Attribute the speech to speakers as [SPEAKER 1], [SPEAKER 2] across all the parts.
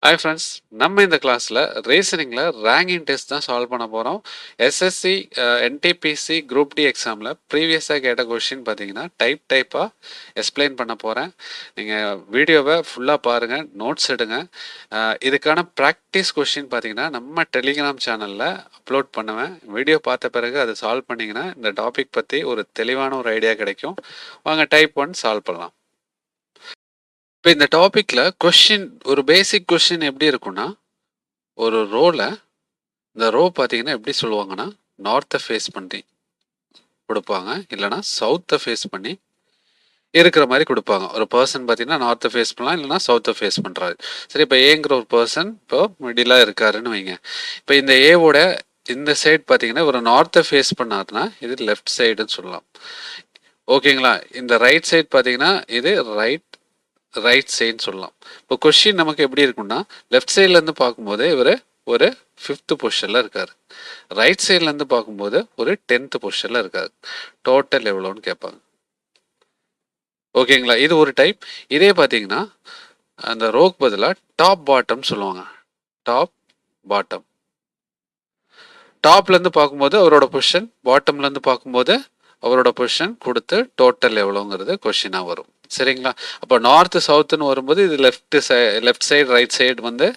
[SPEAKER 1] Hi friends, நம்ம இந்த கிளாஸில் ரீசனிங்கில் ரேங்கிங் டெஸ்ட் தான் சால்வ் பண்ண போகிறோம். எஸ்எஸ்சி என்டிபிசி குரூப் டி எக்ஸாமில் ப்ரீவியஸாக கேட்ட கொஷின் பார்த்தீங்கன்னா டைப்பாக எக்ஸ்பிளைன் பண்ண போகிறேன். நீங்கள் வீடியோவை ஃபுல்லாக பாருங்கள், நோட்ஸ் எடுங்க. இதுக்கான ப்ராக்டிஸ் கொஷின் பார்த்தீங்கன்னா நம்ம டெலிகிராம் சேனலில் அப்லோட் பண்ணுவேன். வீடியோ பார்த்த பிறகு அதை சால்வ் பண்ணிங்கன்னா இந்த டாபிக் பற்றி ஒரு தெளிவான ஒரு ஐடியா கிடைக்கும். வாங்க டைப் 1 சால்வ் பண்ணலாம். இப்போ இந்த டாபிக்ல கொஸ்டின், ஒரு பேசிக் கொஸ்டின் எப்படி இருக்கும்னா, ஒரு ரோல இந்த ரோ பார்த்தீங்கன்னா எப்படி சொல்லுவாங்கன்னா, நார்த்தை ஃபேஸ் பண்ணி கொடுப்பாங்க, இல்லைனா சவுத்தை ஃபேஸ் பண்ணி இருக்கிற மாதிரி கொடுப்பாங்க. ஒரு பர்சன் பார்த்தீங்கன்னா நார்த்தை ஃபேஸ் பண்ணலாம், இல்லைனா சவுத்தை ஃபேஸ் பண்ணுறாரு. சரி, இப்போ ஏங்கிற ஒரு பர்சன் இப்போ மிடிலாக இருக்காருன்னு வைங்க. இப்போ இந்த ஏவோட இந்த சைடு பார்த்தீங்கன்னா ஒரு நார்த்தை ஃபேஸ் பண்ணாருன்னா இது லெஃப்ட் சைடுன்னு சொல்லலாம். ஓகேங்களா? இந்த ரைட் சைடு பார்த்தீங்கன்னா இது ரைட் சைடுன்னு சொல்லலாம். இப்போ கொஸ்டின் நமக்கு எப்படி இருக்கும்னா, லெஃப்ட் சைட்லேருந்து பார்க்கும்போது இவர் ஒரு 5th பொசிஷனில் இருக்கார், ரைட் சைட்லேருந்து பார்க்கும்போது ஒரு 10th பொசிஷனில் இருக்கார். டோட்டல் எவ்வளோன்னு கேட்பாங்க. ஓகேங்களா? இது ஒரு டைப். இதே பார்த்தீங்கன்னா அந்த ரோக்கு பதிலாக டாப் பாட்டம் சொல்லுவாங்க. டாப் பாட்டம், டாப்லேருந்து பார்க்கும்போது அவரோட பொசிஷன், பாட்டம்லேருந்து பார்க்கும்போது அவரோட பொசிஷன் கொடுத்து டோட்டல் எவ்வளோங்கிறது கொஷினாக வரும். சரிங்களா? அப்போ நார்த்து சவுத்துன்னு வரும்போது இது லெஃப்ட் சைடு ரைட் சைடு வந்து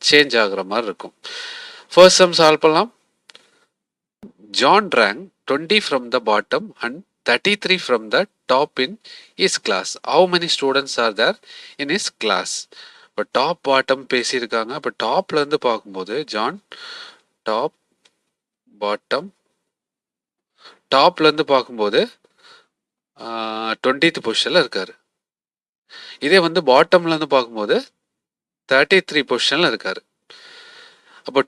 [SPEAKER 1] சேஞ்ச் ஆகுற மாதிரி இருக்கும். ஃபர்ஸ்ட் சம் சால்வ் பண்ணலாம். John rank 20 from the bottom and 33 from the top in his class. How many students are there in his class? இப்போ டாப் பாட்டம் பேசியிருக்காங்க. அப்போ டாப்லேருந்து பார்க்கும்போது ஜான் டாப் பாட்டம், டாப்லேருந்து பார்க்கும்போது 20th பொசிஷனில் இருக்கார். இதே வந்து பாட்டம்லேருந்து பார்க்கும்போது 33 பொசிஷனில் இருக்கார். அப்போ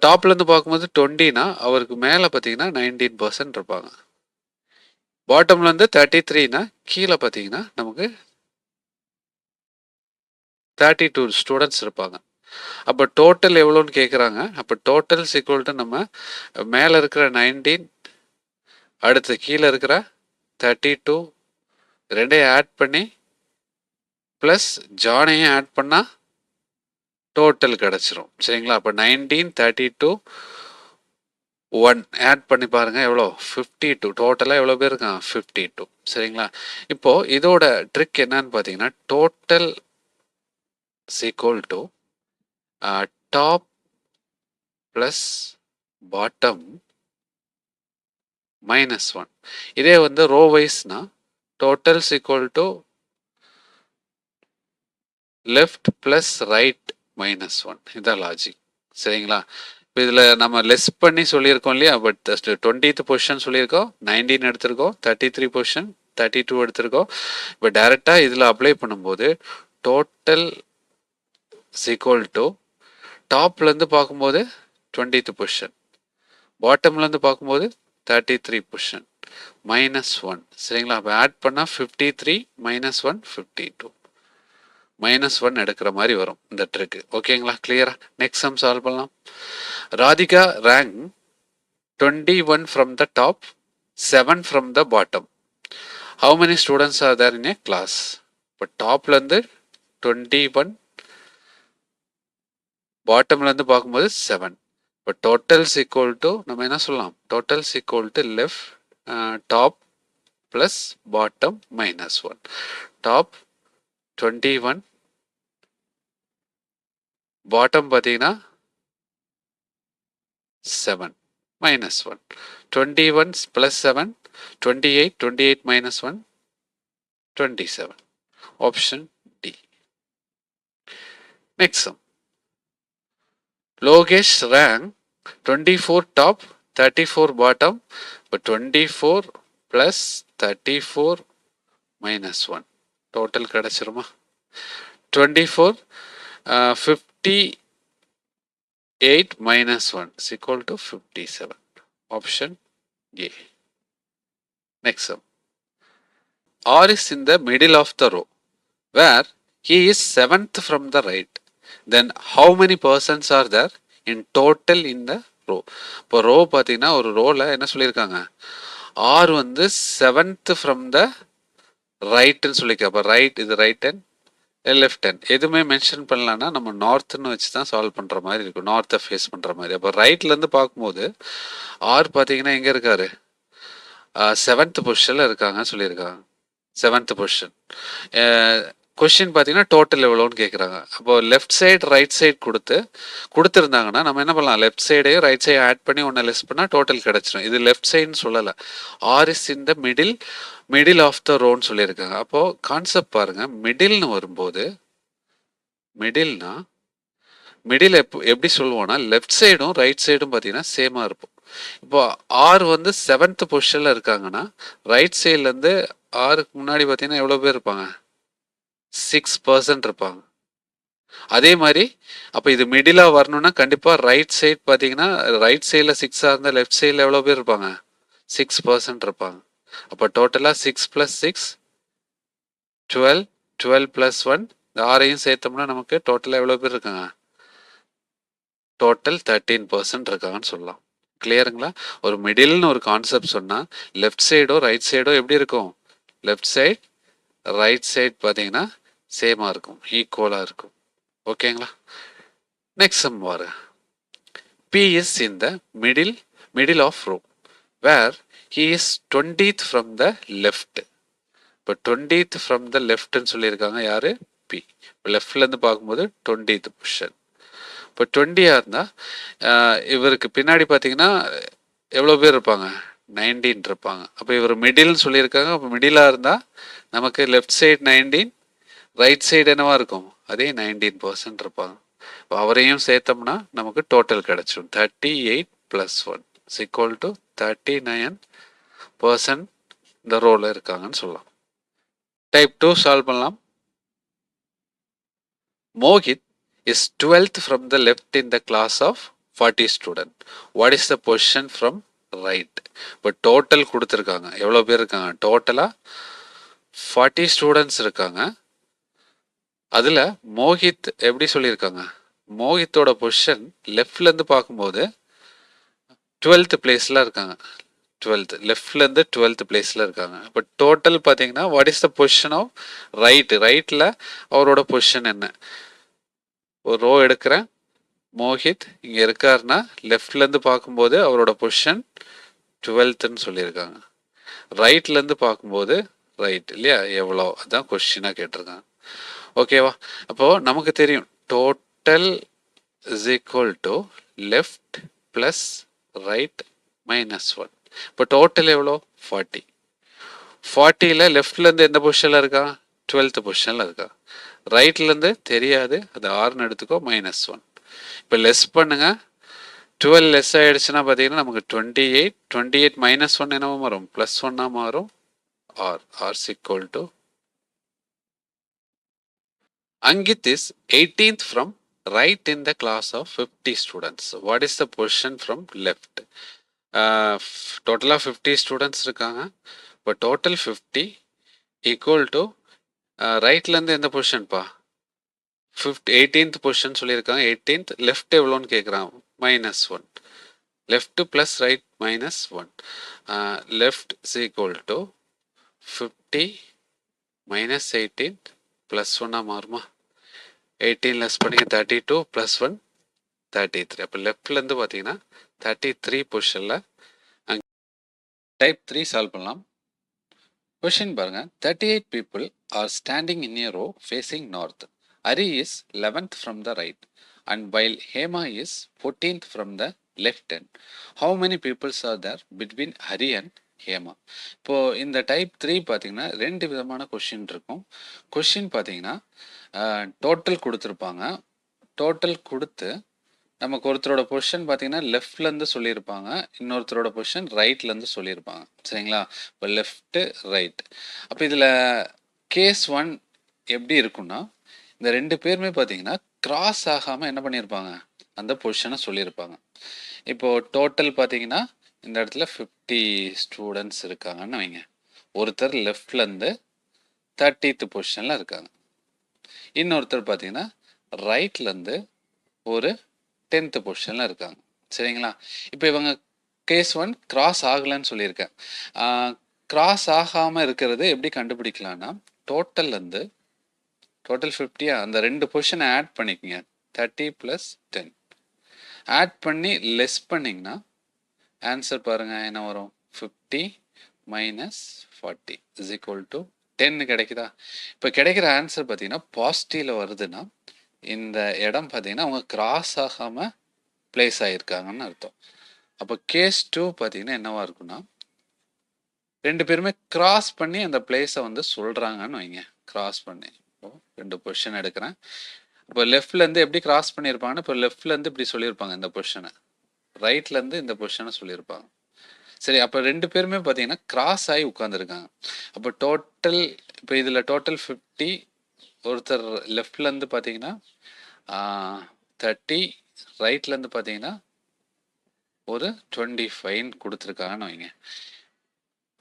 [SPEAKER 1] டாப்லேருந்து பார்க்கும்போது 20னா அவருக்கு மேலே பார்த்தீங்கன்னா 19% இருப்பாங்க. பாட்டம்லேருந்து 33னா கீழே பார்த்தீங்கன்னா நமக்கு 32 ஸ்டூடெண்ட்ஸ் இருப்பாங்க. அப்போ டோட்டல் எவ்வளோன்னு கேட்குறாங்க. அப்போ டோட்டல் ஈக்குவல் டு நம்ம மேலே இருக்கிற 19 அடுத்து கீழே இருக்கிற 32 ரெண்டையும் ஆட் பண்ணி ப்ளஸ் ஜானையும் ஆட் பண்ணால் டோட்டல் கிடச்சிரும். சரிங்களா? அப்போ 19 32 1 ஆட் பண்ணி பாருங்கள் எவ்வளோ, 52. டோட்டலாக எவ்வளோ பேர் இருக்கான், 52. சரிங்களா? இப்போது இதோட ட்ரிக் என்னன்னு பார்த்தீங்கன்னா, total equal to top plus bottom -1. இதே வந்து ரோ வைஸ்னா total equal to left plus right -1. இதான் லாஜிக். சரிங்களா? இப்போ இதில் நம்ம லெஸ் பண்ணி சொல்லியிருக்கோம் இல்லையா, பட் 20th பொசிஷன் சொல்லியிருக்கோம், 19 எடுத்திருக்கோம், 33 பொசிஷன் 32 எடுத்திருக்கோம். இப்போ டைரெக்டாக இதில் அப்ளை பண்ணும்போது டோட்டல் ஈக்குவல் டு டாப்லேருந்து பார்க்கும்போது 20th பொசிஷன், பாட்டம்லேருந்து பார்க்கும்போது 33 பொசிஷன் -1. சரிங்களா? அப்போ ஆட் பண்ணால் 53 -1 52, -1 எடுக்கிற மாதிரி வரும் இந்த ட்ரிக்கு. ஓகேங்களா? கிளியரா? நெக்ஸ்ட் சம் சால்வ் பண்ணலாம். Radhika rank 21 from the top, 7 from the bottom. How many students are there in a class? இப்போ டாப்லேருந்து 21, பாட்டம்லேருந்து பார்க்கும்போது 7. இப்போ டோட்டல்ஸ் ஈக்குவல் டு நம்ம என்ன சொல்லலாம், totals equal to left top plus bottom -1. Top 21, bottom பார்த்தீங்கன்னா 7 -1. 21 plus 7 28, 28 minus 1 27. Option D. Next sum. Logesh rank 24 top, 34 bottom, but 24 plus 34 minus 1. Total kadachiruma 24 58 minus 1 is equal to 57. Option A. Next sum. R is in the middle of the row where he is 7th from the right. Then how many persons are there in total in the row? இப்போ row பார்த்தீங்கன்னா ஒரு ரோவில் என்ன சொல்லியிருக்காங்க, R வந்து 7th from the ரைட்டுன்னு சொல்லியிருக்கா. அப்போ right இது right hand, left hand எதுவுமே மென்ஷன் பண்ணலன்னா நம்ம நார்த்னு வச்சு தான் சால்வ் பண்ணுற மாதிரி இருக்கும், நார்த்தை ஃபேஸ் பண்ணுற மாதிரி. அப்போ ரைட்லேருந்து பார்க்கும்போது ஆர் பார்த்தீங்கன்னா எங்கே இருக்காரு, செவன்த் பொசிஷனில் இருக்காங்கன்னு சொல்லியிருக்காங்க. Seventh position. கொஷின் பார்த்தீங்கன்னா டோட்டல் எவ்வளோன்னு கேட்குறாங்க. அப்போ லெஃப்ட் சைடு ரைட் சைடு கொடுத்துருந்தாங்கன்னா நம்ம என்ன பண்ணலாம், லெஃப்ட் சைடையும் ரைட் சைடு ஆட் பண்ணி ஒன்று லெஸ் பண்ணால் டோட்டல் கிடச்சிடும். இது லெஃப்ட் சைடுன்னு சொல்லலை, R is in the middle of the ரோன்னு சொல்லியிருக்காங்க. அப்போது கான்செப்ட் பாருங்கள், மிடில்னு வரும்போது மிடில்னா மிடில் எப்படி சொல்லுவோம்னா லெஃப்ட் சைடும் ரைட் சைடும் பார்த்தீங்கன்னா சேமாக இருக்கும். இப்போ ஆர் வந்து செவன்த் பொசிஷனில் இருக்காங்கன்னா ரைட் சைட்லேருந்து ஆருக்கு முன்னாடி பார்த்தீங்கன்னா எவ்வளோ பேர் இருப்பாங்க, 6% இருப்பாங்க. அதே மாதிரி அப்போ இது மிடிலாக வரணும்னா கண்டிப்பாக ரைட் சைட் பார்த்தீங்கன்னா ரைட் சைடில் 6 இருந்தால் லெஃப்ட் சைடில் எவ்வளோ பேர் இருப்பாங்க, 6% இருப்பாங்க. அப்போ டோட்டலாக 6 + 6 12, 12 + 1 இந்த ஆரையும் சேர்த்தோம்னா நமக்கு டோட்டலாக எவ்வளோ பேர் இருக்காங்க, டோட்டல் 13% இருக்காங்கன்னு சொல்லலாம். கிளியருங்களா? ஒரு மிடில்னு ஒரு கான்செப்ட் சொன்னால் லெஃப்ட் சைடோ ரைட் சைடோ எப்படி இருக்கும், லெஃப்ட் சைட் ரைட் சைட் பார்த்தீங்கன்னா சேமாக இருக்கும், ஈக்குவலாக இருக்கும். ஓகேங்களா? நெக்ஸ்ட் சம் பாரு. P is in the middle of row where he is 20th from the left. இப்போ 20th from the leftன்னு சொல்லியிருக்காங்க யாரு, P. இப்போ லெஃப்ட்லேருந்து பார்க்கும்போது 20th பொசிஷன். இப்போ 20யாக இருந்தால் இவருக்கு பின்னாடி பார்த்தீங்கன்னா எவ்வளோ பேர் இருப்பாங்க, 19 இருப்பாங்க. அப்போ இவர் மிடில்னு சொல்லியிருக்காங்க. அப்போ மிடிலாக இருந்தால் நமக்கு லெஃப்ட் சைடு 19, ரைட் சைடு என்னவா இருக்கும், அதே 19% இருப்பாங்க. இப்போ அவரையும் சேர்த்தோம்னா நமக்கு டோட்டல் கிடைச்சிடும். 38 + 1 = 39% இந்த ரோவில் இருக்காங்கன்னு சொல்லலாம். டைப் 2 சால்வ் பண்ணலாம். Mohit is 12th from the left in the class of 40 student. What is the position from right? இப்போ டோட்டல் கொடுத்துருக்காங்க, எவ்வளோ பேர் இருக்காங்க, டோட்டலாக 40 ஸ்டூடெண்ட்ஸ் இருக்காங்க. அதில் மோஹித் எப்படி சொல்லியிருக்காங்க, மோஹித்தோட பொசிஷன் லெஃப்ட்லேருந்து பார்க்கும்போது 12th பிளேஸில் இருக்காங்க. 12th லெஃப்ட்லேருந்து 12th பிளேஸில் இருக்காங்க. இப்போ டோட்டல் பார்த்தீங்கன்னா what is the position of ரைட்டில் அவரோட பொசிஷன் என்ன. ஒரு ரோ எடுக்கிறேன், மோஹித் இங்கே இருக்காருன்னா லெஃப்ட்லேருந்து பார்க்கும்போது அவரோட பொசிஷன் 12th சொல்லியிருக்காங்க. ரைட்லேருந்து பார்க்கும்போது ரைட் இல்லையா, எவ்வளோ, அதுதான் கொஸ்டினாக கேட்டிருக்காங்க. ஓகேவா? அப்போது நமக்கு தெரியும் total is equal to left plus right -1. இப்போ டோட்டல் எவ்வளோ, 40. 40ல் லெஃப்ட்லேருந்து எந்த பொசிஷனில் இருக்கா, 12th பொசிஷனில் இருக்கா. ரைட்லேருந்து தெரியாது, அது 6ன்னு எடுத்துக்கோ, -1. இப்போ லெஸ் பண்ணுங்க, 12 லெஸ் ஆகிடுச்சுன்னா பார்த்தீங்கன்னா நமக்கு 28. 28 -1 என்னவோ மாறும், +1 மாறும். R equal to Ankit is 18th from right in the class of 50 students. What is the position from left? Total of 50 students இருக்காங்க. இப்போ டோட்டல் 50 ஈக்குவல் டு ரைட்லேருந்து எந்த பொசிஷன்ப்பா, 18th பொசிஷன் சொல்லியிருக்காங்க. 18th லெஃப்ட் எவ்வளோன்னு கேட்குறான், -1. Left plus right -1. Left is equal to 50 -18 +1 மாறுமா, 18 less பண்ணிங்க 32 +1 33. அப்போ லெஃப்ட்லேருந்து பார்த்தீங்கன்னா 33 பொசிஷனில். டைப் 3 சால்வ் பண்ணலாம். கொஷின் பாருங்க, 38 people are standing in a row facing north. Hari is 11th from the right and while Hema is 14th from the left end. How many people are there between Hari and Hema? இப்போது இந்த type 3 பார்த்தீங்கன்னா 2 விதமான question இருக்கும். Question பார்த்தீங்கன்னா total கொடுத்துருப்பாங்க. Total கொடுத்து நமக்கு ஒருத்தரோட பொசிஷன் பார்த்தீங்கன்னா லெஃப்ட்லேருந்து சொல்லியிருப்பாங்க, இன்னொருத்தரோட பொசிஷன் ரைட்லேருந்து சொல்லியிருப்பாங்க. சரிங்களா? இப்போ லெஃப்ட்டு ரைட். அப்போ இதில் கேஸ் 1 எப்படி இருக்குன்னா, இந்த 2 பேருமே பார்த்தீங்கன்னா கிராஸ் ஆகாமல் என்ன பண்ணியிருப்பாங்க, அந்த பொசிஷனை சொல்லியிருப்பாங்க. இப்போது டோட்டல் பார்த்தீங்கன்னா இந்த இடத்துல 50 ஸ்டூடெண்ட்ஸ் இருக்காங்கன்னு வைங்க. ஒருத்தர் லெஃப்ட்லேருந்து 30th பொசிஷனில் இருக்காங்க, இன்னொருத்தர் பார்த்தீங்கன்னா ரைட்லேருந்து ஒரு 10th பொசிஷனில் இருக்காங்க. சரிங்களா? இப்போ இவங்க கேஸ் 1 கிராஸ் ஆகலைன்னு சொல்லியிருக்கேன். கிராஸ் ஆகாமல் இருக்கிறது எப்படி கண்டுபிடிக்கலான்னா, டோட்டல்லேருந்து டோட்டல் 50 அந்த ரெண்டு பொசிஷனை ஆட் பண்ணிக்கங்க. 30 + 10 ஆட் பண்ணி லெஸ் பண்ணிங்கன்னா ஆன்சர் பாருங்கள் என்ன வரும். 50 - 40 = 10 கிடைக்குதா. இப்போ கிடைக்கிற ஆன்சர் பார்த்தீங்கன்னா பாசிட்டிவில் வருதுன்னா இந்த இடம் பார்த்தீங்கன்னா அவங்க கிராஸ் ஆகாமல் பிளேஸ் ஆகியிருக்காங்கன்னு அர்த்தம். அப்போ கேஸ் 2 பார்த்தீங்கன்னா என்னவா இருக்குன்னா ரெண்டு பேருமே கிராஸ் பண்ணி அந்த பிளேஸை வந்து சொல்கிறாங்கன்னு வைங்க. கிராஸ் பண்ணி இப்போ ரெண்டு பொசிஷன் எடுக்கிறேன். இப்போ லெஃப்ட்லேருந்து எப்படி கிராஸ் பண்ணியிருப்பாங்கன்னா இப்போ லெஃப்ட்லேருந்து இப்படி சொல்லியிருப்பாங்க இந்த பொசிஷனை, ரைட்லேருந்து இந்த பொசிஷனை சொல்லியிருப்பாங்க. சரி, அப்போ ரெண்டு பேருமே பார்த்தீங்கன்னா கிராஸ் ஆகி உட்காந்துருக்காங்க. அப்போ டோட்டல் இப்போ இதில் டோட்டல் 50, ஒருத்தர் லெஃப்ட்லேருந்து பார்த்தீங்கன்னா 30, ரைட்லேருந்து பார்த்தீங்கன்னா ஒரு 25 கொடுத்துருக்காங்கன்னு வைங்க.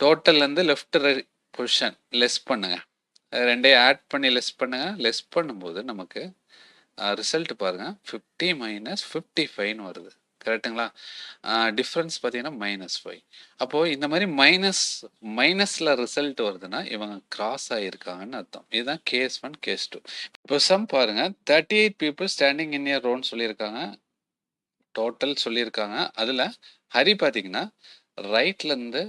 [SPEAKER 1] டோட்டல்லேருந்து லெஃப்ட் பொசிஷன் லெஸ் பண்ணுங்க, ரெண்டையும் ஆட் பண்ணி லெஸ் பண்ணுங்க. லெஸ் பண்ணும்போது நமக்கு ரிசல்ட் பாருங்க 50 - 55 வருது. கரெக்டுங்களா. டிஃப்ரென்ஸ் பார்த்தீங்கன்னா -5. அப்போது இந்த மாதிரி மைனஸில் ரிசல்ட் வருதுன்னா இவங்க கிராஸ் ஆகியிருக்காங்கன்னு அர்த்தம். இதுதான் கேஸ் 1 கேஸ் 2. இப்போ சம் பாருங்க 38 people ஸ்டாண்டிங் இன் இயர் ரோன்னு சொல்லியிருக்காங்க. டோட்டல் சொல்லியிருக்காங்க. அதில் ஹரி பார்த்தீங்கன்னா ரைட்லேருந்து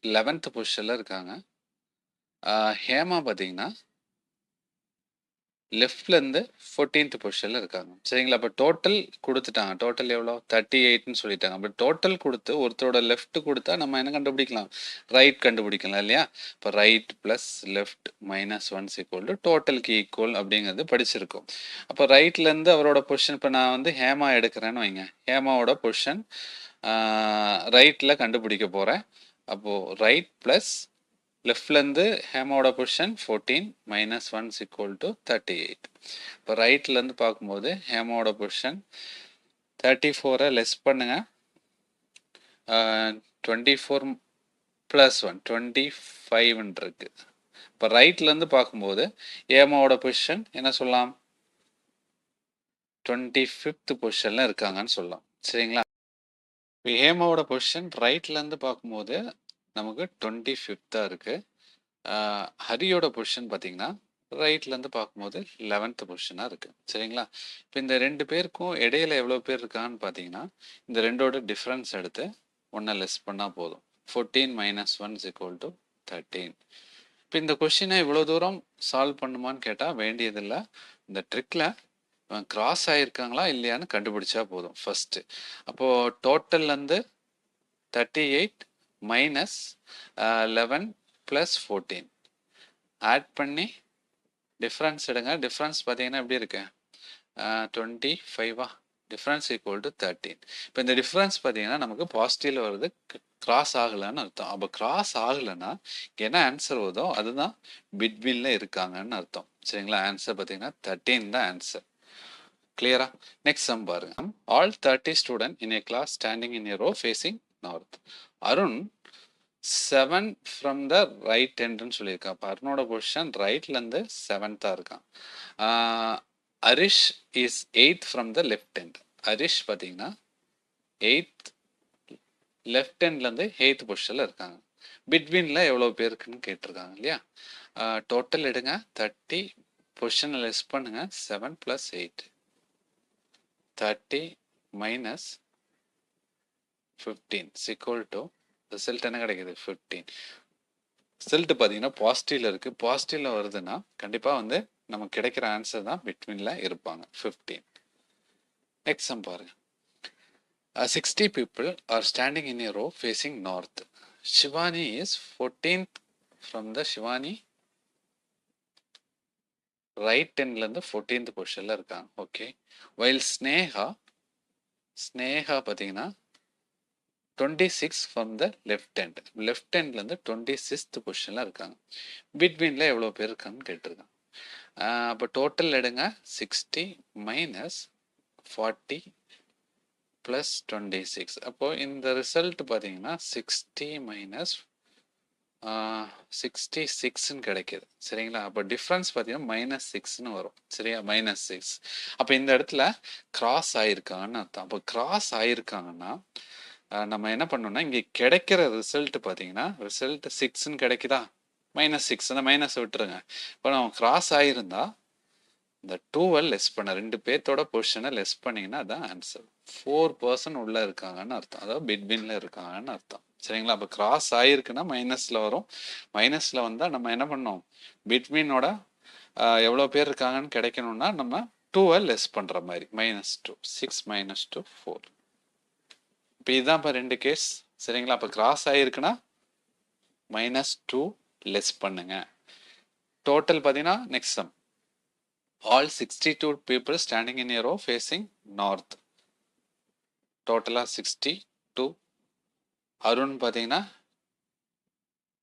[SPEAKER 1] 11th பொசிஷனில் இருக்காங்க. ஹேமா பார்த்தீங்கன்னா லெஃப்ட்லேருந்து 14th பொசிஷனில் இருக்காங்க. சரிங்களா. அப்போ டோட்டல் கொடுத்துட்டாங்க. டோட்டல் எவ்வளோ 38ன்னு சொல்லிட்டாங்க. அப்போ டோட்டல் கொடுத்து ஒருத்தரோட லெஃப்ட் கொடுத்தா நம்ம என்ன கண்டுபிடிக்கலாம், ரைட் கண்டுபிடிக்கலாம் இல்லையா. இப்போ ரைட் ப்ளஸ் லெஃப்ட் -1 = டோட்டலுக்கு ஈக்குவல் அப்படிங்கிறது படிச்சிருக்கோம். அப்போ ரைட்லேருந்து அவரோட பொசிஷன் இப்போ நான் வந்து ஹேமா எடுக்கிறேன்னு வைங்க. ஹேமாவோட பொசிஷன் ரைட்டில் கண்டுபிடிக்க போகிறேன். அப்போது ரைட் ப்ளஸ் லெஃப்ட்லேருந்து ஹேமாவோட பொசிஷன் 14 - 1 = 38. இப்போ ரைட்லேருந்து பார்க்கும்போது ஹேமாவோட பொசிஷன் 34 லெஸ் பண்ணுங்க. 24 + 1 25 இருக்கு. இப்போ ரைட்லேருந்து பார்க்கும்போது ஹேமாவோட பொசிஷன் என்ன சொல்லலாம், 25th பொசிஷனில் இருக்காங்கன்னு சொல்லலாம். சரிங்களா. இப்போ ஹேமாவோட பொசிஷன் ரைட்லேருந்து பார்க்கும்போது நமக்கு 25th இருக்குது. ஹரியோட பொசிஷன் பார்த்தீங்கன்னா ரைட்லேருந்து பார்க்கும்போது 11th பொசிஷனாக இருக்குது. சரிங்களா. இப்போ இந்த ரெண்டு பேருக்கும் இடையில எவ்வளோ பேர் இருக்கான்னு பார்த்தீங்கன்னா இந்த ரெண்டோட டிஃப்ரென்ஸ் எடுத்து ஒன்றை லெஸ் பண்ணால் போதும். 14 - 1 = 13. இப்போ இந்த கொஷினை இவ்வளோ தூரம் சால்வ் பண்ணுமான்னு கேட்டால் வேண்டியதில்லை. இந்த ட்ரிக்கில் கிராஸ் ஆகியிருக்காங்களா இல்லையான்னு கண்டுபிடிச்சா போதும் ஃபஸ்ட்டு. அப்போது டோட்டல்லேருந்து 38 - 11 + 14 ஆட் பண்ணி டிஃப்ரென்ஸ் எடுங்க. டிஃப்ரென்ஸ் பார்த்தீங்கன்னா எப்படி இருக்கு, 25 டிஃப்ரென்ஸ் = 13. இப்போ இந்த டிஃப்ரென்ஸ் பார்த்தீங்கன்னா நமக்கு பாசிட்டிவில் வருது, கிராஸ் ஆகலைன்னு அர்த்தம். அப்போ கிராஸ் ஆகலைன்னா என்ன ஆன்சர் வருதோ அதுதான் பிட்வீனில் இருக்காங்கன்னு அர்த்தம். சரிங்களா. ஆன்சர் பார்த்தீங்கன்னா 13 தான் ஆன்சர். கிளியரா. நெக்ஸ்ட் சம் பாருங்க. All 30 student in a class standing in a row facing north. Arun 7 from the right எண்ட்னு சொல்லியிருக்கான். அப்போ அருணோட பொசிஷன் ரைட்லேருந்து 7th இருக்கான். Harish is 8th from the left end. Harish பார்த்தீங்கன்னா 8th லெஃப்ட் எண்ட்லேருந்து 8th பொசிஷனில் இருக்காங்க. பிட்வீனில் எவ்வளோ பேருக்குன்னு கேட்டிருக்காங்க இல்லையா. டோட்டல் எடுங்க. 30 பொசிஷனை லெஸ் பண்ணுங்க. 7 + 8 30 - 15 = ரிசல்ட் என்ன கிடைக்குது 15. ரிசல்ட் பார்த்தீங்கன்னா பாசிட்டிவ்ல இருக்கு. பாசிட்டிவ்ல வருதுன்னா கண்டிப்பாக வந்து நமக்கு கிடைக்கிற ஆன்சர் தான் பிட்வீன்ல இருப்பாங்க 15. நெக்ஸ்ட் சம் பாருங்க. 60 people are standing in a row facing north. Shivani is 14th from the Shivani right எண்ட்லேருந்து 14th பொசிஷனில் இருக்காங்க. ஓகே. வைல் ஸ்னேகா பார்த்தீங்கன்னா 26 from the left end. Left எண்ட்லேருந்து 26th பொசிஷனில் இருக்காங்க. பிட்வீனில் எவ்வளோ பேர் இருக்காங்கன்னு கேட்டிருக்காங்க. அப்போ டோட்டல் எடுங்க. 60 - 40 + 26. அப்போது இந்த ரிசல்ட் பார்த்தீங்கன்னா 60 - 66ன்னு கிடைக்கிது. சரிங்களா. அப்போ டிஃப்ரென்ஸ் பார்த்தீங்கன்னா -6ன்னு வரும். சரியா. -6. அப்போ இந்த இடத்துல கிராஸ் ஆகிருக்காங்கன்னு அர்த்தம். அப்போ கிராஸ் ஆகிருக்காங்கன்னா நம்ம என்ன பண்ணோம்னா இங்கே கிடைக்கிற ரிசல்ட் பார்த்தீங்கன்னா ரிசல்ட் 6ன்னு கிடைக்குதா. -6 அந்த மைனஸ் விட்டுருங்க. இப்போ நம்ம கிராஸ் ஆகியிருந்தா இந்த 2 லெஸ் பண்ண 2 பேர்த்தோட பொசிஷனை லெஸ் பண்ணிங்கன்னா அதான் ஆன்சர். 4% உள்ளே இருக்காங்கன்னு அர்த்தம், அதாவது பிட்வீனில் இருக்காங்கன்னு அர்த்தம். சரிங்களா? அப்போ கிராஸ் ஆகிருக்குன்னா மைனஸில் வரும். மைனஸில் வந்தால் நம்ம என்ன பண்ணோம், பிட்வீனோட எவ்வளோ பேர் இருக்காங்கன்னு கிடைக்கணும்னா நம்ம 2 லெஸ் பண்ணுற மாதிரி -2 6 -2 4. இப்போ இதுதான் இப்போ 2 கேஸ். சரிங்களா? அப்போ கிராஸ் ஆகிருக்குன்னா -2 லெஸ் பண்ணுங்க. டோட்டல் பார்த்தீங்கன்னா next sum. All 62 people standing in a row facing north. Total 62. Arun பார்த்தீங்கன்னா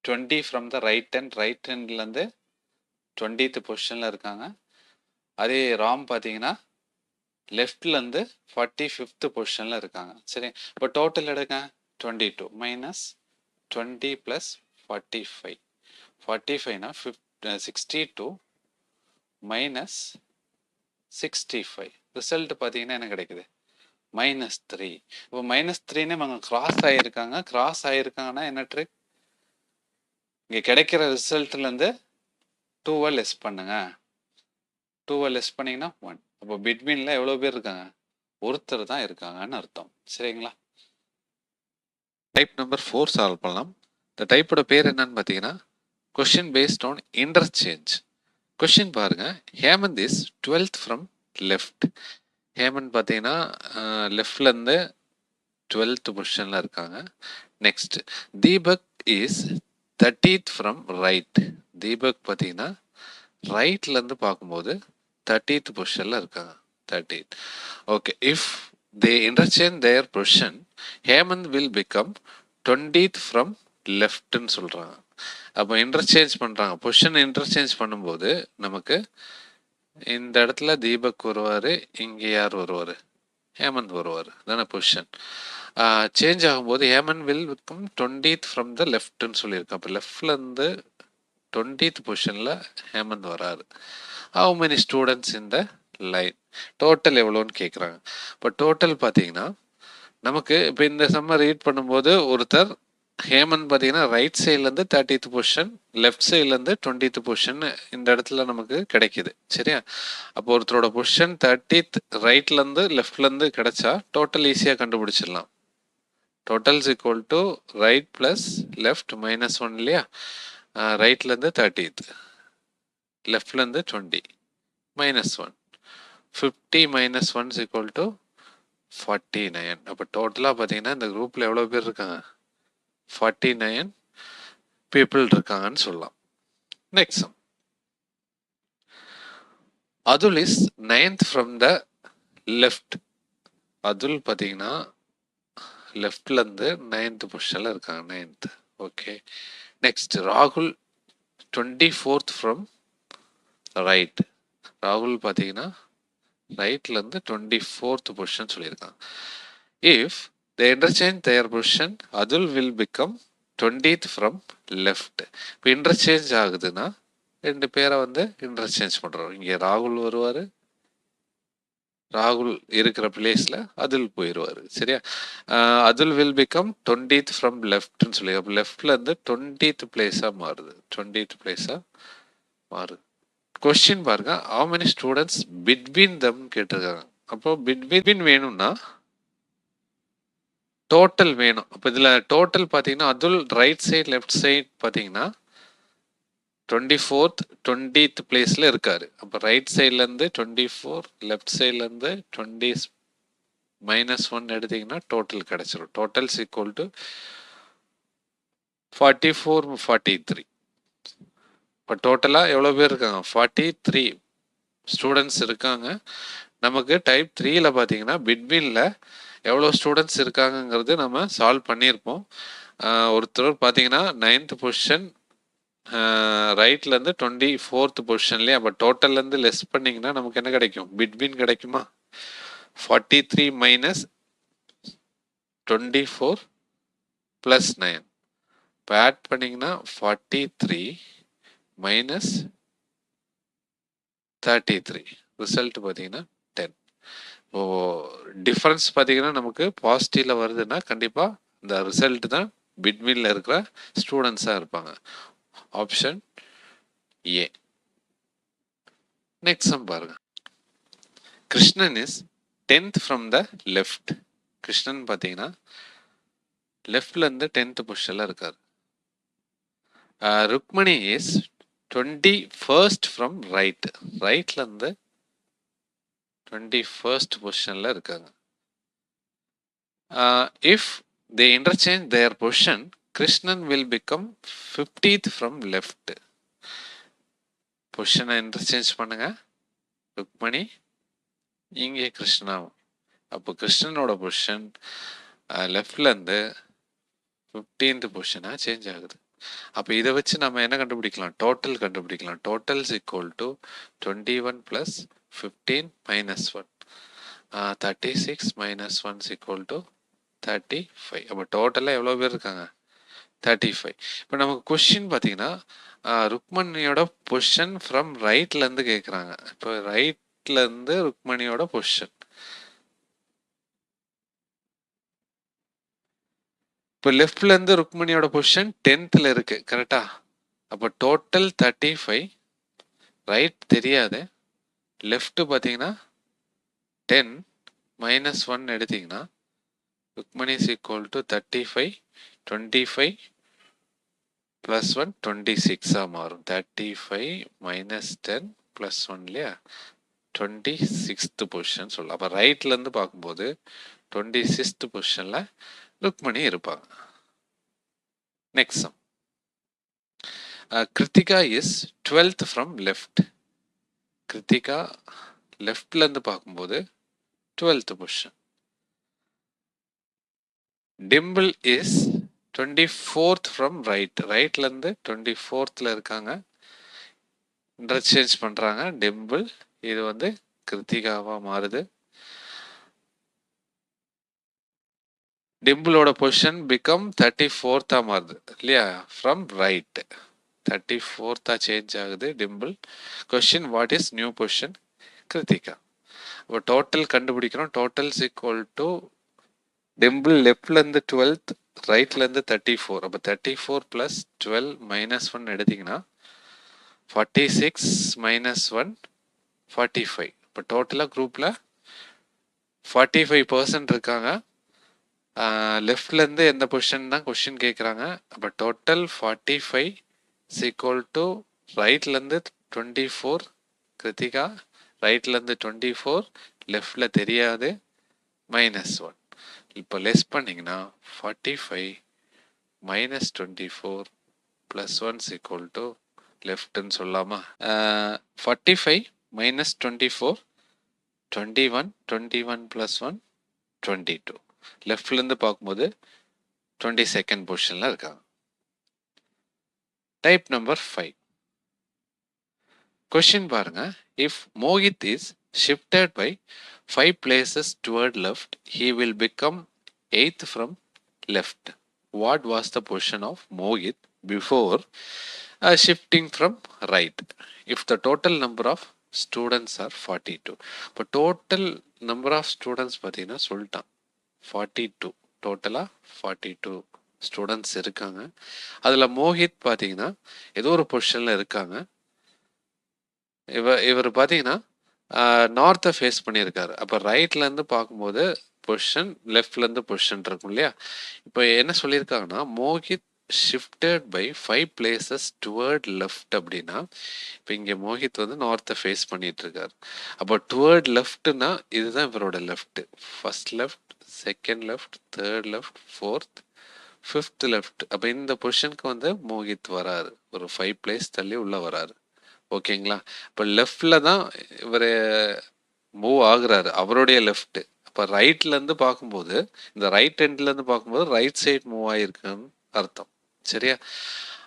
[SPEAKER 1] 20 from the right handலேருந்து 20th பொசிஷனில் இருக்காங்க. அதே ராம் பார்த்தீங்கன்னா லெஃப்ட்லேருந்து 45th பொசிஷனில் இருக்காங்க. சரி, இப்போ டோட்டல் எடுங்க. 22 -20 + 45. 45னா 62 -65. ரிசல்ட் பார்த்தீங்கன்னா என்ன கிடைக்குது, -3. இப்போ -3ன்னு அவங்க கிராஸ் ஆகியிருக்காங்க. கிராஸ் ஆகியிருக்காங்கன்னா என்ன ட்ரிக், இங்கே கிடைக்கிற ரிசல்ட்லேருந்து 2 லெஸ் பண்ணுங்க. 2 லெஸ் பண்ணிங்கன்னா 1. அப்போ பிட்வீனில் எவ்வளோ பேர் இருக்காங்க, ஒருத்தர் தான் இருக்காங்கன்னு அர்த்தம். சரிங்களா? டைப் நம்பர் 4 சால்வ் பண்ணலாம். இந்த டைப்போட பேர் என்னன்னு பார்த்தீங்கன்னா question based on interchange. Question பாருங்க, Hemant is 12th from left. Hemant பார்த்தீங்கன்னா லெஃப்ட்லேருந்து 12th பொசிஷனில் இருக்காங்க. Next Deepak is 30th from right. Deepak பார்த்தீங்கன்னா ரைட்லேருந்து பார்க்கும்போது 30th பொசிஷனில் இருக்காங்க. 30th. Okay, if they interchange their position Hemant will become 20th from லெஃப்ட்னு சொல்கிறாங்க. அப்போ இன்டர்சேஞ்ச் பண்ணுறாங்க. பொசிஷன் இன்டர்சேஞ்ச் பண்ணும்போது நமக்கு இந்த இடத்துல தீபக் வருவார், இங்கே யார் வருவார், ஹேமந்த் வருவார் தானே. பொசிஷன் சேஞ்ச் ஆகும்போது Hemant will become 20th from the லெஃப்ட்னு சொல்லியிருக்கோம். அப்போ லெஃப்ட்லேருந்து 20th பொசிஷனில் ஹேமந்த் வராரு. ஹவு மெனி ஸ்டூடெண்ட்ஸ் இந்த லைன், டோட்டல் எவ்வளோன்னு கேட்குறாங்க. இப்போ டோட்டல் பார்த்தீங்கன்னா நமக்கு இப்போ இந்த சம்ம ரீட் பண்ணும்போது ஒருத்தர் ஹேமந்த் பார்த்தீங்கன்னா ரைட் சைட்லேருந்து 30th பொசிஷன், லெஃப்ட் சைட்லேருந்து 20th பொசிஷன் இந்த இடத்துல நமக்கு கிடைக்கிது. சரியா? அப்போ ஒருத்தரோட பொசிஷன் 30th ரைட்லேருந்து லெஃப்ட்லேருந்து கிடைச்சா டோட்டல் ஈஸியாக கண்டுபிடிச்சிடலாம். Total is equal to right plus left -1 இல்லையா? ரைட்லேருந்து 30th, லெஃப்ட்லேருந்து 20 -1. 50 -1 is equal to 49. அப்போ டோட்டலாக பார்த்தீங்கன்னா இந்த குரூப்பில் எவ்வளோ பேர் இருக்காங்க, 49 people இருக்காங்கன்னு சொல்லலாம். Next sum. Atul is 9th from the left. Atul பார்த்தீங்கன்னா லெஃப்ட்லேருந்து 9th பொசிஷனில் இருக்காங்க. 9th. ஓகே, நெக்ஸ்ட் ராகுல் 24th ஃப்ரம் ரைட். ராகுல் பார்த்தீங்கன்னா ரைட்லேருந்து 24th பொசிஷன் சொல்லியிருக்காங்க. If they interchange their position, Adul will become 20th from left. இப்போ இன்டர்சேஞ்ச் ஆகுதுன்னா 2 பேரை வந்து இன்டர்சேஞ்ச் பண்ணுறோம். இங்கே ராகுல் வருவார், ராகுல் இருக்கிற பிளேஸில் அதுல் போயிடுவார். சரியா? Atul will become 20th from லெஃப்ட்னு சொல்லி, அப்போ லெஃப்ட்லேருந்து 20th பிளேஸாக மாறுது. 20th பிளேஸாக மாறுது. கொஸ்டின் பாருங்க, how many students between them கேட்டிருக்காங்க. அப்போ பிட்வீன் வேணும்னா டோட்டல் வேணும். அப்போ இதில் டோட்டல் பார்த்தீங்கன்னா அதுல் ரைட் சைட் லெஃப்ட் சைட் பார்த்தீங்கன்னா 24th 20th பிளேஸில் இருக்காரு. அப்போ ரைட் சைட்லேருந்து 24, லெஃப்ட் சைட்லேருந்து 20 -1 எடுத்தீங்கன்னா டோட்டல் கிடைச்சிரும். Total is equal to 44 43. இப்போ டோட்டலாக எவ்வளோ பேர் இருக்காங்க, 43 ஸ்டூடெண்ட்ஸ் இருக்காங்க. நமக்கு டைப் 3ல பார்த்தீங்கன்னா பிட்வீனில் எவ்வளோ ஸ்டூடெண்ட்ஸ் இருக்காங்கங்கிறது நம்ம சால்வ் பண்ணியிருப்போம். ஒருத்தர் பார்த்தீங்கன்னா 9th பொசிஷன் ரைட்லேருந்து 24th பொசிஷன்லேயே. அப்போ டோட்டல்லேருந்து லெஸ் பண்ணிங்கன்னா நமக்கு என்ன கிடைக்கும், பிட்வீன் கிடைக்குமா? 43 -24 + 9. இப்போ ஆட் பண்ணிங்கன்னா 43 -33. ரிசல்ட் பார்த்தீங்கன்னா 10. ஓ, டிஃபரன்ஸ் பார்த்தீங்கன்னா நமக்கு பாசிட்டிவ்ல வருதுன்னா கண்டிப்பாக இந்த ரிசல்ட் தான் பிட்வீனில் இருக்கிற ஸ்டூடெண்ட்ஸாக இருப்பாங்க. Option A. நெக்ஸ்ட் சம் பாருங்க. Krishnan is 10th from the left. Krishnan பார்த்தீங்கன்னா லெஃப்ட்ல இருந்து 10th பொசிஷன்ல இருக்காரு. Rukmani is 21st from right. ரைட்ல இருந்து 21st பொசிஷன்ல இருக்காங்க. If they interchange their position, Krishnan will become 50th from left. பொசிஷனை இன்டர்சேஞ்ச் பண்ணுங்க. ருக்மணி இங்கே கிருஷ்ணா. அப்போ கிருஷ்ணனோட பொசிஷன் லெஃப்ட்ல இருந்து 15th பொசிஷனா சேஞ்ச் ஆகுது. அப்போ இதை வச்சு நம்ம என்ன கண்டுபிடிக்கலாம்? டோட்டல் கண்டுபிடிக்கலாம். Total is equal to 21 + 15 - 1. 36 - 1 is equal to 35. அப்போ டோட்டலாக எவ்வளோ பேர் இருக்காங்க? 35. இப்போ நமக்கு கொஸ்டின் பார்த்தீங்கன்னா ருக்மணியோட பொசிஷன் ஃப்ரம் ரைட்லேருந்து கேட்குறாங்க. இப்போ ரைட்லேருந்து ருக்மணியோட பொசிஷன். இப்போ லெஃப்ட்லேருந்து ருக்மணியோட பொசிஷன் 10th இருக்கு, கரெக்டா? அப்போ டோட்டல் 35. ரைட் தெரியாது. லெஃப்ட் பார்த்தீங்கன்னா 10 - 1 எடுத்தீங்கன்னா ருக்மணி இஸ் ஈக்குவல் டு 35. 25 + 1 26 மாறும். 35 - 10 + 1 இல்லையா? 26th பொசிஷன் சொல்லலாம். அப்போ ரைட்லேருந்து பார்க்கும்போது 26th பொசிஷனில் ருக்மணி இருப்பாங்க. Next sum. Krithika is 12th from left. Krithika லெஃப்ட்லேருந்து பார்க்கும்போது 12th position. Dimple is 24th from right. ரைட்லேருந்து 24th இருக்காங்க. இன்டர்சேஞ்ச் பண்ணுறாங்க. டிம்பிள் இது வந்து கிருத்திகாவா மாறுது. டிம்பிளோட பொசிஷன் பிகம் 34th மாறுது இல்லையா? ஃப்ரம் ரைட் 34th சேஞ்ச் ஆகுது Dimple. Question what is new position? Krithika. இப்போ டோட்டல் கண்டுபிடிக்கிறோம். Total is equal to Dimple லெஃப்ட்லேருந்து 12th, ரைட்லேருந்து 34. அப்போ 34 + 12 - 1 எடுத்தீங்கன்னா 46 - 1 45. இப்போ டோட்டலாக குரூப்பில் 45% இருக்காங்க. லெஃப்ட்லேருந்து எந்த பொசிஷன் தான் கொஸ்டின் கேட்குறாங்க. அப்போ டோட்டல் 45 இஸ் ஈக்குவல் டு ரைட்லேருந்து 24 கிருத்திகா, ரைட்லேருந்து 24, லெஃப்டில் தெரியாது -1. இப்போ லெஸ் பண்ணிங்கன்னா 45 - 24 + 1 is equal to லெஃப்ட்னு சொல்லலாமா? 45 - 24 21. 21 + 1 22. லெஃப்ட்லேருந்து பார்க்கும்போது 22nd பொசிஷனில் இருக்காங்க. Type number 5. கொஸ்டின் பாருங்க. If Mohit is shifted by 5 places toward left, he will become 8th from left. What was the position of Mohit before shifting from right? If the total number of students are 42. இப்போ total number of students பார்த்தீங்கன்னா சொல்லிட்டான் 42. டோட்டலாக 42 students இருக்காங்க. அதில் மோஹித் பார்த்தீங்கன்னா ஏதோ ஒரு பொசிஷனில் இருக்காங்க. இவர் பார்த்தீங்கன்னா நார்த்தை ஃபேஸ் பண்ணியிருக்காரு. அப்போ ரைட்லேருந்து பார்க்கும்போது பொசிஷன், லெஃப்ட்லேருந்து பொசிஷன் இருக்கும் இல்லையா? இப்போ என்ன சொல்லியிருக்காங்கன்னா Mohit shifted by 5 places toward left அப்படின்னா, இப்போ இங்கே மோஹித் வந்து நார்த்தை ஃபேஸ் பண்ணிட்டு இருக்காரு. அப்போ டுவர்ட் லெஃப்ட்னா இதுதான் இவரோட left. First left, second left, third left, fourth, 5th left. அப்போ இந்த பொசிஷனுக்கு வந்து மோஹித் வராரு. ஒரு 5 place தள்ளி உள்ள வராரு. ஓகேங்களா? இப்போ லெஃப்ட்ல தான் இவர் மூவ் ஆகுறாரு, அவருடைய லெஃப்ட். அப்போ ரைட்லேருந்து பார்க்கும்போது, இந்த ரைட் ஹேண்ட்லேருந்து பார்க்கும்போது ரைட் சைட் மூவ் ஆகிருக்குன்னு அர்த்தம். சரியா?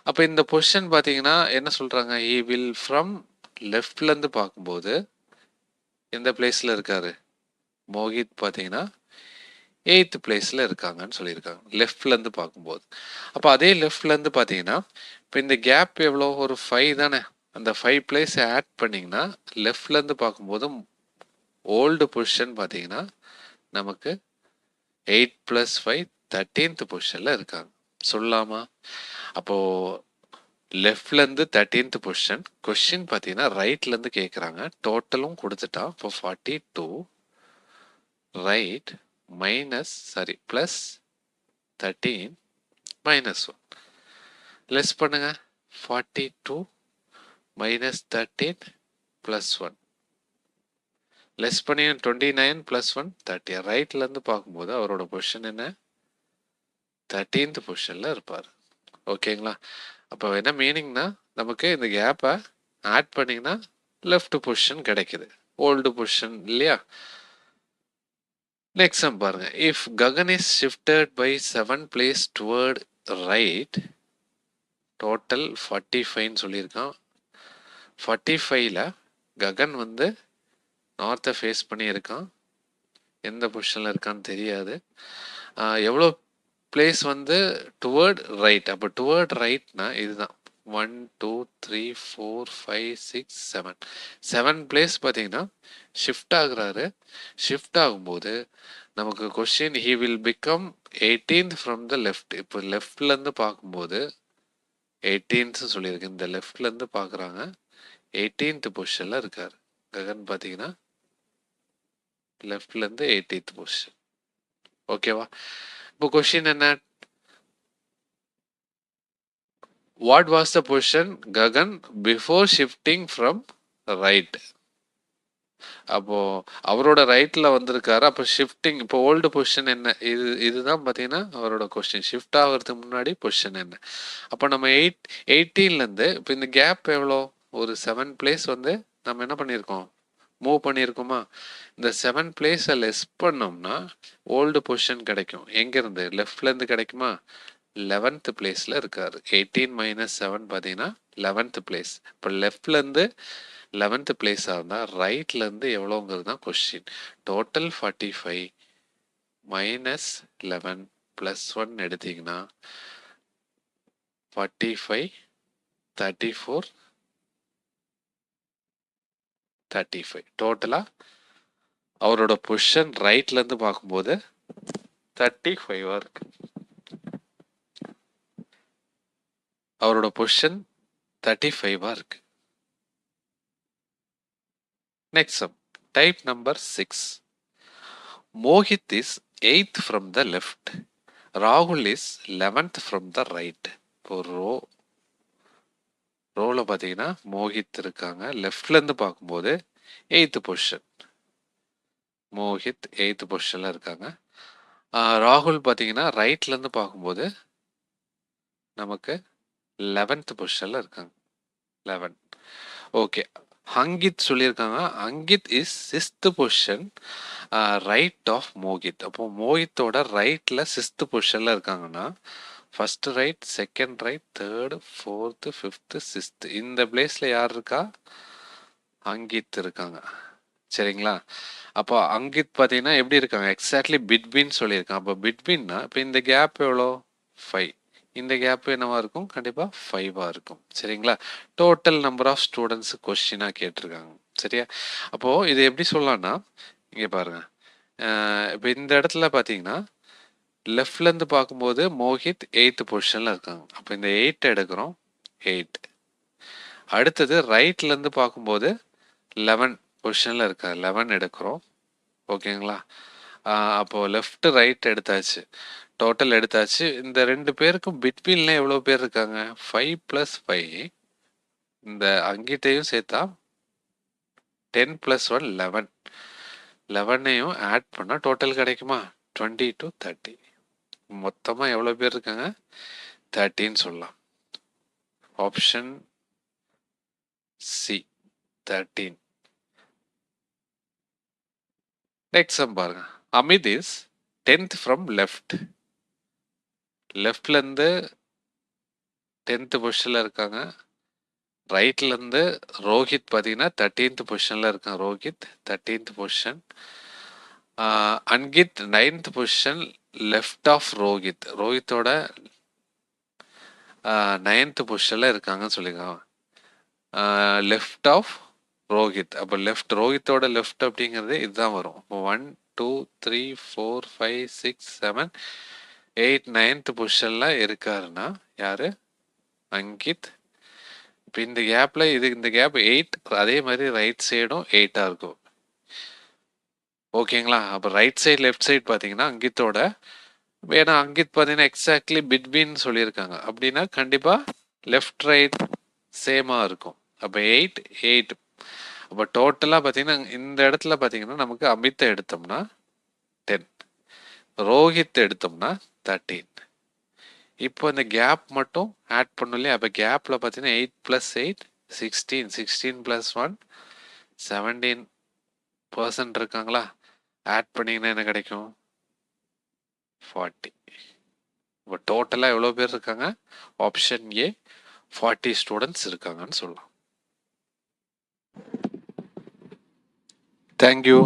[SPEAKER 1] அப்போ இந்த பொசிஷன் பார்த்தீங்கன்னா என்ன சொல்கிறாங்க? ஹி வில் ஃப்ரம் லெஃப்ட்லேருந்து பார்க்கும்போது எந்த பிளேஸில் இருக்காரு? மோஹித் பார்த்தீங்கன்னா 8th பிளேஸில் இருக்காங்கன்னு சொல்லியிருக்காங்க லெஃப்ட்லேருந்து பார்க்கும்போது. அப்போ அதே லெஃப்ட்லேருந்து பார்த்தீங்கன்னா இப்போ இந்த கேப் எவ்வளோ? ஒரு 5 தானே? அந்த 5 place ஆட் பண்ணிங்கன்னா லெஃப்ட்லேருந்து பார்க்கும்போது ஓல்டு பொசிஷன் பார்த்தீங்கன்னா நமக்கு 8 + 5 13th பொசிஷனில் இருக்காங்க சொல்லலாமா? அப்போது லெஃப்ட்லேருந்து 13th பொசிஷன். கொஸ்டின் பார்த்தீங்கன்னா ரைட்லேருந்து கேட்குறாங்க. டோட்டலும் கொடுத்துட்டா இப்போ 42 ரைட் ப்ளஸ் 13 -1 லெஸ் பண்ணுங்க. 42 -13 +1 லெஸ் பண்ணி 29 +1 30. ரைட்லேருந்து பார்க்கும்போது அவரோட பொசிஷன் என்ன? 13th பொசிஷனில் இருப்பார். ஓகேங்களா? அப்போ என்ன மீனிங்னா நமக்கு இந்த கேப்பை ஆட் பண்ணிங்கன்னா லெஃப்ட் பொசிஷன் கிடைக்குது, ஓல்டு பொசிஷன் இல்லையா? நெக்ஸ்ட் சம் பாருங்க. If Gagan is shifted by 7 place toward right, total 45ன்னு சொல்லியிருக்கான். 45ல ககன் வந்து நார்த்தை ஃபேஸ் பண்ணி இருக்கான். எந்த பொசிஷனில் இருக்கான்னு தெரியாது. எவ்வளோ பிளேஸ் வந்து டுவர்ட் ரைட். அப்போ டுவர்ட் ரைட்னா இதுதான் 1 2 3 4 5 6 7 7 பிளேஸ் பார்த்தீங்கன்னா ஷிஃப்ட் ஆகுறாரு. ஷிஃப்ட் ஆகும்போது நமக்கு question he will become 18th from the left. இப்போ லெஃப்ட்லேருந்து பார்க்கும்போது 18th சொல்லியிருக்கு. இந்த லெஃப்ட்லேருந்து பார்க்குறாங்க 18th பொசிஷனில் இருக்கார் ககன். பார்த்தீங்கன்னா லெஃப்ட்லேருந்து 18th பொசிஷன். ஓகேவா? இப்போ கொஸ்டின் என்ன? What was the position Gagan before shifting from right? அப்போ அவரோட ரைட்ல வந்திருக்காரு. அப்போ ஷிஃப்டிங் இப்போ ஓல்டு பொசிஷன் என்ன? இதுதான் பார்த்தீங்கன்னா அவரோட கொஸ்டின். ஷிஃப்ட் ஆகிறதுக்கு முன்னாடி பொசிஷன் என்ன? அப்போ நம்ம 18லேருந்து இப்போ இந்த கேப் எவ்வளோ? ஒரு 7 பிளேஸ் வந்து நம்ம என்ன பண்ணியிருக்கோம்? மூவ் பண்ணியிருக்கோமா? இந்த 7 பிளேஸை லெஸ் பண்ணோம்னா ஓல்டு பொசிஷன் கிடைக்கும். எங்கேருந்து? லெஃப்ட்லேருந்து கிடைக்குமா? 11th பிளேஸில் இருக்காரு. 18 - 7 பார்த்தீங்கன்னா 11th பிளேஸ். இப்போ லெஃப்ட்லேருந்து 11th பிளேஸாக இருந்தால் ரைட்லேருந்து எவ்வளோங்கிறது தான் கொஸ்டின். டோட்டல் 45 -11 +1 எடுத்தீங்கன்னா 45 34 35. டோட்டலாக அவரோட பொசிஷன் ரைட்லேருந்து பார்க்கும்போது 35 இருக்கு. அவரோட பொசிஷன் 35 இருக்கு. Next sum, type number 6. Mohit is 8th from the left. Rahul is 11th from the right. இப்போ ரோல பார்த்தீங்கன்னா மோஹித் இருக்காங்க. லெஃப்ட்லேருந்து பார்க்கும்போது 8th பொசிஷன். மோஹித் 8th பொசிஷனில் இருக்காங்க. ராகுல் பார்த்தீங்கன்னா ரைட்லேருந்து பார்க்கும்போது நமக்கு 11th பொசிஷனில் இருக்காங்க. 11. ஓகே. அங்கித் சொல்லியிருக்காங்க. Ankit is 6th position right of Mohit. அப்போ மோஹித்தோட ரைட்டில் 6th பொசிஷனில் இருக்காங்கன்னா first right, second right, third, fourth, fifth, sixth இந்த பிளேஸில் யார் இருக்கா? அங்கித் இருக்காங்க. சரிங்களா? அப்போ அங்கித் பார்த்தீங்கன்னா எப்படி இருக்காங்க? எக்ஸாக்ட்லி பிட்வீன் சொல்லியிருக்காங்க. அப்போ பிட்வீன்னா இப்போ இந்த கேப் எவ்வளோ? 5. இந்த கேப் என்னவா இருக்கும்? கண்டிப்பாக 5 இருக்கும். சரிங்களா? டோட்டல் நம்பர் ஆஃப் ஸ்டூடெண்ட்ஸ் கொஸ்டினாக கேட்டிருக்காங்க. சரியா? அப்போது இது எப்படி சொல்லலாம்னா இங்கே பாருங்கள். இப்போ இந்த இடத்துல பார்த்தீங்கன்னா லெஃப்ட்லேருந்து பார்க்கும்போது மோஹித் 8th பொசிஷனில் இருக்காங்க. அப்போ இந்த 8 எடுக்கிறோம். 8. அடுத்தது ரைட்லேருந்து பார்க்கும்போது 11 பொசிஷனில் இருக்கா. 11 எடுக்கிறோம். ஓகேங்களா? அப்போது லெஃப்ட் ரைட் எடுத்தாச்சு. டோட்டல் எடுத்தாச்சு. இந்த 2 பேருக்கும் பிட்வீனில் எவ்வளோ பேர் இருக்காங்க? 5 + 5. இந்த அங்கிட்டையும் சேர்த்தா 10 + 1 11. 11ஐயும் ஆட் பண்ணால் டோட்டல் கிடைக்குமா? 20 to 30. மொத்தமாக எவ்வளோ பேர் இருக்காங்க? 30ன்னு சொல்லலாம். Option C 13. நெக்ஸ்ட் சம் பாருங்க. Amit is 10th from left. லெஃப்ட்லேருந்து 10th பொசிஷனில் இருக்காங்க. ரைட்லேருந்து ரோஹித் பார்த்தீங்கன்னா 13th பொசிஷனில் இருக்காங்க. Rohit 13th position. Ankit 9th position left of Rohit. ரோஹித்தோட 9th பொசிஷனில் இருக்காங்கன்னு சொல்லியிருக்காங்க. Left of Rohit. அப்போ லெஃப்ட் ரோஹித்தோட லெஃப்ட் அப்படிங்கிறது இதுதான் வரும். இப்போ 1 2 3 4 5 6 7 8 9th பொசிஷனில் இருக்காருன்னா யாரு? அங்கித் இப்போ இந்த கேப்பில் இந்த கேப் 8, அதே மாதிரி ரைட் சைடும் 8ஆக இருக்கும். ஓகேங்களா? அப்போ ரைட் சைடு லெஃப்ட் சைடு பார்த்தீங்கன்னா அங்கித்தோட, ஏன்னா அங்கித் பார்த்தீங்கன்னா எக்ஸாக்ட்லி பிட்வீன் சொல்லியிருக்காங்க. அப்படின்னா கண்டிப்பாக லெஃப்ட் ரைட் சேமாக இருக்கும். அப்போ 8, 8. அப்போ டோட்டலாக பார்த்தீங்கன்னா இந்த இடத்துல பார்த்தீங்கன்னா நமக்கு அமித்தை எடுத்தோம்னா 10, ரோஹித் எடுத்தோம்னா 13. இப்போ இந்த கேப் மட்டும் ஆட் பண்ணும் இல்லையா? அப்போ கேப்பில் பார்த்தீங்கன்னா 8 + 8 16, 16 + 1 17% இருக்காங்களா? ஆட் பண்ணிங்கன்னா என்ன கிடைக்கும்? 40. இப்போ டோட்டலாக எவ்வளோ பேர் இருக்காங்க? ஆப்ஷன் ஏ 40 ஸ்டூடெண்ட்ஸ் இருக்காங்கன்னு சொல்லலாம். தேங்க்யூ.